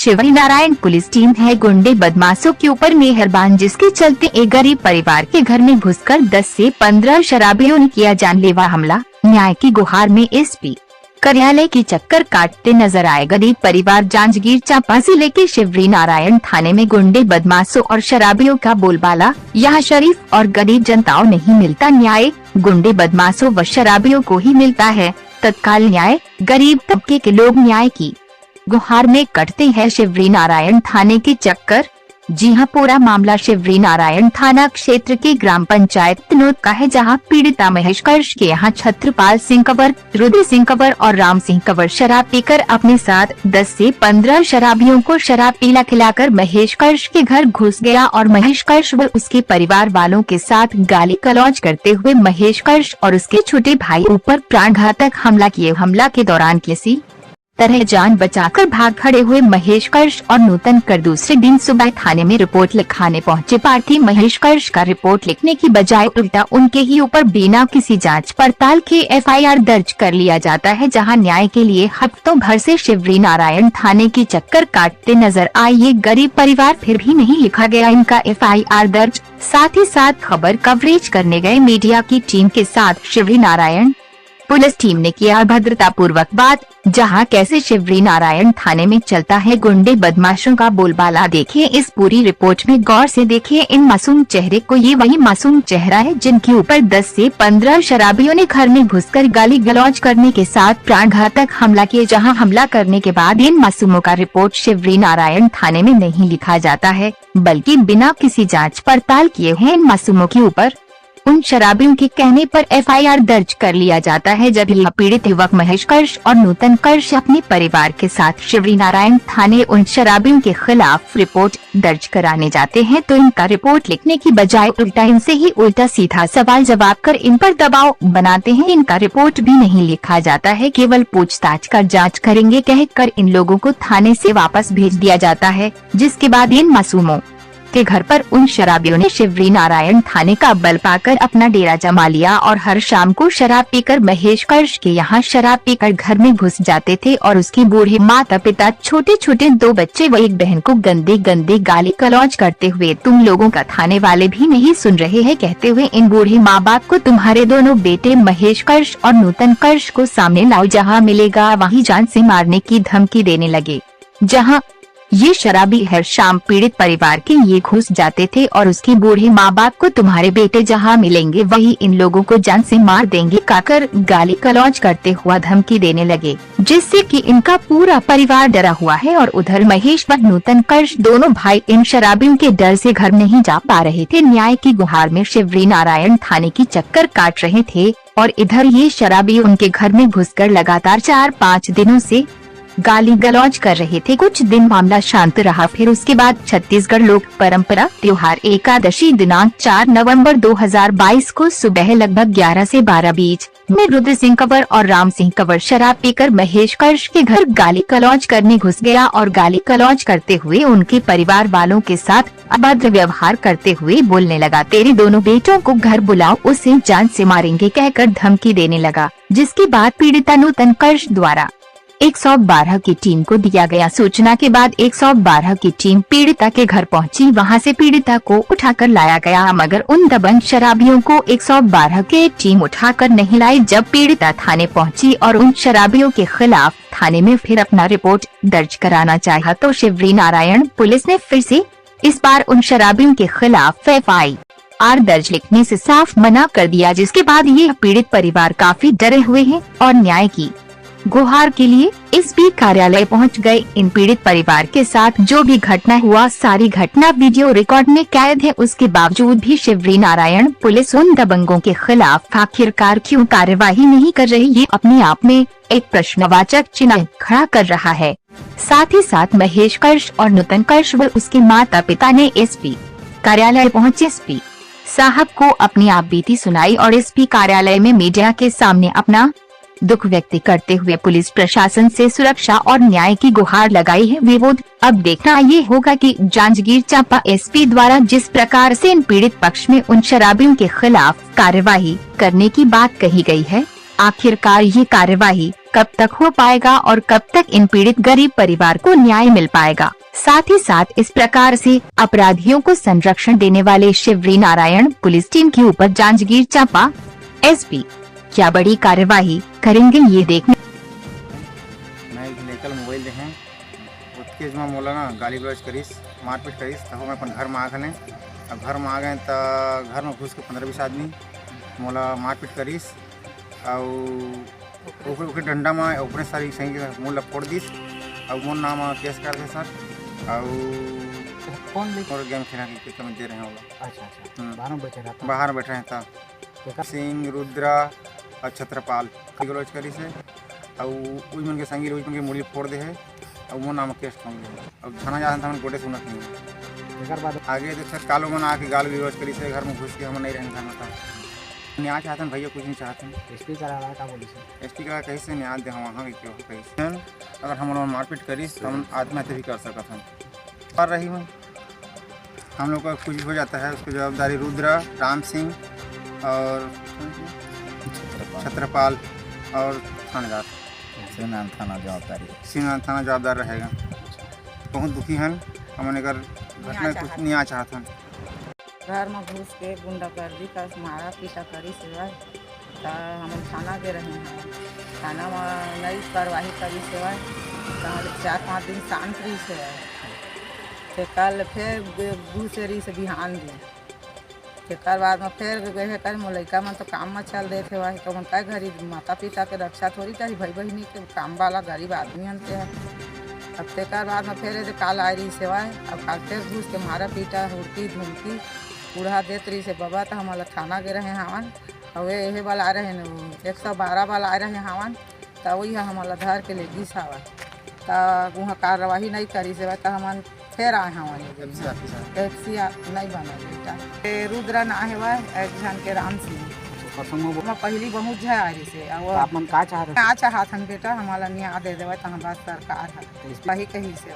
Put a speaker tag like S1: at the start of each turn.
S1: Shivri Narayan police team है गुंडे बदमाशों के ऊपर मेहरबान, जिसके चलते एक गरीब परिवार के घर में घुसकर 10 से 15 शराबियों ने किया जानलेवा हमला। न्याय की गुहार में एसपी कार्यालय की चक्कर काटते नजर आए गरीब परिवार। जांजगीर चांपा जिले के शिवरी नारायण थाने में गुंडे बदमाशों और शराबियों का बोलबाला। यहाँ शरीफ और गरीब जनताओं नहीं मिलता न्याय, गुंडे बदमाशों व शराबियों को ही मिलता है तत्काल न्याय। गरीब तबके के लोग न्याय की गुहार में कटते हैं शिवरी नारायण थाने की चक्कर। जी हां, पूरा मामला शिवरी नारायण थाना क्षेत्र के ग्राम पंचायत तनोद का है, जहां पीड़िता महेश कर्श के यहाँ छत्रपाल सिंह कंवर, रुद्र सिंह कंवर और राम सिंह कंवर शराब पीकर अपने साथ 10 से 15 शराबियों को शराब खिलाकर महेश कर्श के घर घुस गया और महेश कर्श व उसके परिवार वालों के साथ गाली गलौज करते हुए महेश कर्श और उसके छोटे भाई ऊपर प्राणघातक हमला किए। हमला के दौरान किसी तरह जान बचाकर भाग खड़े हुए महेश कर्श और नूतन कर दूसरे दिन सुबह थाने में रिपोर्ट लिखाने पहुंचे पार्थी महेश कर्श का रिपोर्ट लिखने की बजाय उल्टा उनके ही ऊपर बिना किसी जांच पड़ताल के एफआईआर दर्ज कर लिया जाता है, जहां न्याय के लिए हफ्तों भर से शिवरी नारायण थाने की चक्कर काटते नजर आए ये गरीब परिवार। फिर भी नहीं लिखा गया इनका एफआईआर दर्ज। साथ ही साथ खबर कवरेज करने गए मीडिया की टीम के साथ शिवरी नारायण पुलिस टीम ने किया अभद्रता पूर्वक बात, जहां कैसे शिवरी नारायण थाने में चलता है गुंडे बदमाशों का बोलबाला। देखिए इस पूरी रिपोर्ट में गौर से देखिए इन मासूम चेहरे को। ये वही मासूम चेहरा है जिनके ऊपर 10 से 15 शराबियों ने घर में घुसकर गाली गलौज करने के साथ प्राणघातक हमला किए, जहां हमला करने के बाद इन मासूमों का रिपोर्ट शिवरी नारायण थाने में नहीं लिखा जाता है, बल्कि बिना किसी जाँच पड़ताल किए हैं इन मासूमों के ऊपर उन शराबियों के कहने पर एफआईआर दर्ज कर लिया जाता है। जब यह पीड़ित युवक महेश कर्श और नूतन कर्श अपने परिवार के साथ शिवरी नारायण थाने उन शराबियों के खिलाफ रिपोर्ट दर्ज कराने जाते हैं, तो इनका रिपोर्ट लिखने की बजाय उल्टा इनसे ही उल्टा सीधा सवाल जवाब कर इन पर दबाव बनाते हैं। इनका रिपोर्ट भी नहीं लिखा जाता है, केवल पूछताछ कर जाँच करेंगे कहकर इन लोगों को थाने से वापस भेज दिया जाता है, जिसके बाद इन मासूमों के घर पर उन शराबियों ने शिवरी नारायण थाने का बल पाकर अपना डेरा जमा लिया और हर शाम को शराब पीकर महेश कर्श के यहाँ शराब पीकर घर में घुस जाते थे और उसके बूढ़े माता पिता, छोटे छोटे 2 बच्चे व एक बहन को गंदे गंदे गाली गलौज करते हुए तुम लोगों का थाने वाले भी नहीं सुन रहे हैं कहते हुए इन बूढ़े माँ बाप को तुम्हारे दोनों बेटे महेश कर्श और नूतन कर्श को सामने लाओ, जहाँ मिलेगा वहीं जान से मारने की धमकी देने लगे। जहाँ ये शराबी हर शाम पीड़ित परिवार के ये घुस जाते थे और उसके बूढ़े माँ बाप को तुम्हारे बेटे जहाँ मिलेंगे वही इन लोगों को जान से मार देंगे कहकर गाली गलौज करते हुआ धमकी देने लगे, जिससे कि इनका पूरा परिवार डरा हुआ है। और उधर महेश व नूतन कर्श दोनों भाई इन शराबियों के डर से घर नहीं जा पा रहे थे। न्याय की गुहार में शिवरी नारायण थाने की चक्कर काट रहे थे और इधर ये शराबी उनके घर में घुसकर लगातार 4-5 दिनों से गाली गलौज कर रहे थे। कुछ दिन मामला शांत रहा, फिर उसके बाद छत्तीसगढ़ लोक परंपरा त्योहार एकादशी दिनांक 4 नवंबर 2022 को सुबह लगभग 11 से 12 बीच में रुद्र सिंह कंवर और राम सिंह कंवर शराब पीकर महेश कर्श के घर गाली गलौज करने घुस गया और गाली गलौज करते हुए उनके परिवार वालों के साथ अभद्र व्यवहार करते हुए बोलने लगा, तेरे दोनों बेटों को घर बुलाओ, उसे जान से मारेंगे कहकर धमकी देने लगा। जिसके बाद पीड़िता नूतन कर्श द्वारा 112 की टीम को दिया गया सूचना के बाद 112 की टीम पीड़िता के घर पहुंची। वहां से पीड़िता को उठाकर लाया गया, मगर उन दबंग शराबियों को 112 के टीम उठाकर नहीं लाई। जब पीड़िता थाने पहुंची और उन शराबियों के खिलाफ थाने में फिर अपना रिपोर्ट दर्ज कराना चाहा, तो शिवरी नारायण पुलिस ने फिर से इस बार उन शराबियों के खिलाफ एफआईआर दर्ज लिखने से साफ मना कर दिया। जिसके बाद ये पीड़ित परिवार काफी डरे हुए हैं और न्याय की गुहार के लिए एसपी कार्यालय पहुंच गए। इन पीड़ित परिवार के साथ जो भी घटना हुआ सारी घटना वीडियो रिकॉर्ड में कैद है। उसके बावजूद भी शिवरी नारायण पुलिस उन दबंगों के खिलाफ आखिरकार क्यों कार्यवाही नहीं कर रही, ये अपने आप में एक प्रश्नवाचक चिन्ह खड़ा कर रहा है। साथ ही साथ महेश कर्श और नूतन कर्श व उसके माता पिता ने एसपी कार्यालय पहुँचे एसपी साहब को अपनी आप बीती सुनाई और एसपी कार्यालय में मीडिया के सामने अपना दुख व्यक्त करते हुए पुलिस प्रशासन से सुरक्षा और न्याय की गुहार लगाई है। विरोध अब देखना ये होगा कि जांजगीर चांपा एसपी द्वारा जिस प्रकार से इन पीड़ित पक्ष में उन शराबियों के खिलाफ कार्यवाही करने की बात कही गई है, आखिरकार ये कार्यवाही कब तक हो पाएगा और कब तक इन पीड़ित गरीब परिवार को न्याय मिल पाएगा। साथ ही साथ इस प्रकार से अपराधियों को संरक्षण देने वाले शिवरी नारायण पुलिस टीम के ऊपर जांजगीर चांपा एसपी क्या बड़ी कार्यवाही करेंगे, ये देखने।
S2: मैं लेकर मोबाइल देखें उसके जमा मोला ना गाली गलौज करीस, मारपीट करीस, तब मैं अपन घर में आ गए। अब घर में आ गए तो घर में घुस के 15-20 आदमी मोला मारपीट करीस और ओके डंडा में ऊपर सारी सही मोला फोड़ दीस और मोर नाम केस कर दे सर और गेम खेला के कमेंट दे रहे हैं वो। अच्छा बाहर बैठे हैं था सिंह रुद्रा और छत्रपाल गलौज करी से और उस मन के संगी रोज मन के मुड़ी फोड़ दे है और वो नाम केस ठोंक दे। अब थाना जाते था गोटे सुनत नहीं आगे तो सर कालो मन आके गाल गलौज करी से घर में घुस के हम नहीं रहने थाना था। न्याय चाहते हैं भैया, कुछ नहीं चाहते हैं। एसपी करा रहा था पुलिस, एसपी का कैसे न्याय दे वहाँ क्यों कैसे अगर हम लोग मारपीट करीस तो हम आत्महत्या भी कर सकते हैं। कर रही हूँ हम लोग का कुछ हो जाता है उसकी जवाबदारी रुद्रा, राम सिंह और छत्रपाल और थानेदार सिंह थाना जवाबदार रहेगा। बहुत दुखी हैं हमने अगर घटना कुछ न्याय चाहते हैं।
S3: घर में घुस के गुंडागर्दी का मारा पीटा करी सेवा तो हम थाना के रहे हैं। थाना में नई कार्रवाई करी सेवा तो 4-5 दिन शांत रही से तो कल फिर दूसरी से बिहान दी फिर बाद में फिर गए कर लड़का मन तो काम में चल रहे थे वही तो हम क्या घरी माता पिता के रक्षा थोड़ी करी, भाई बहनी के काम वाला गरीब आदमी हनते हैं। अब तेकर बाद में फिर काल आ रही सेवाएं अब काल फिर घुस के मारा पीटा हुड़की धुमकी बूढ़ा देत रही से बाबा तो हमारा थाना के रहे हवन और ये वाला आ रहे न 112 वाला आ रहे हवन तो वही हमारा धर के ले गिस हवा तो वहाँ कार्रवाई नहीं करी से तो हम फिर आए हवन एफसी नहीं बना बेटा रुद्रा ना है एक जन के राम सिंह पहली बहुत है आ रही से आप चाहत बेटा हमारा न्याय दे देवे तो हमारा सरकार है वही कही से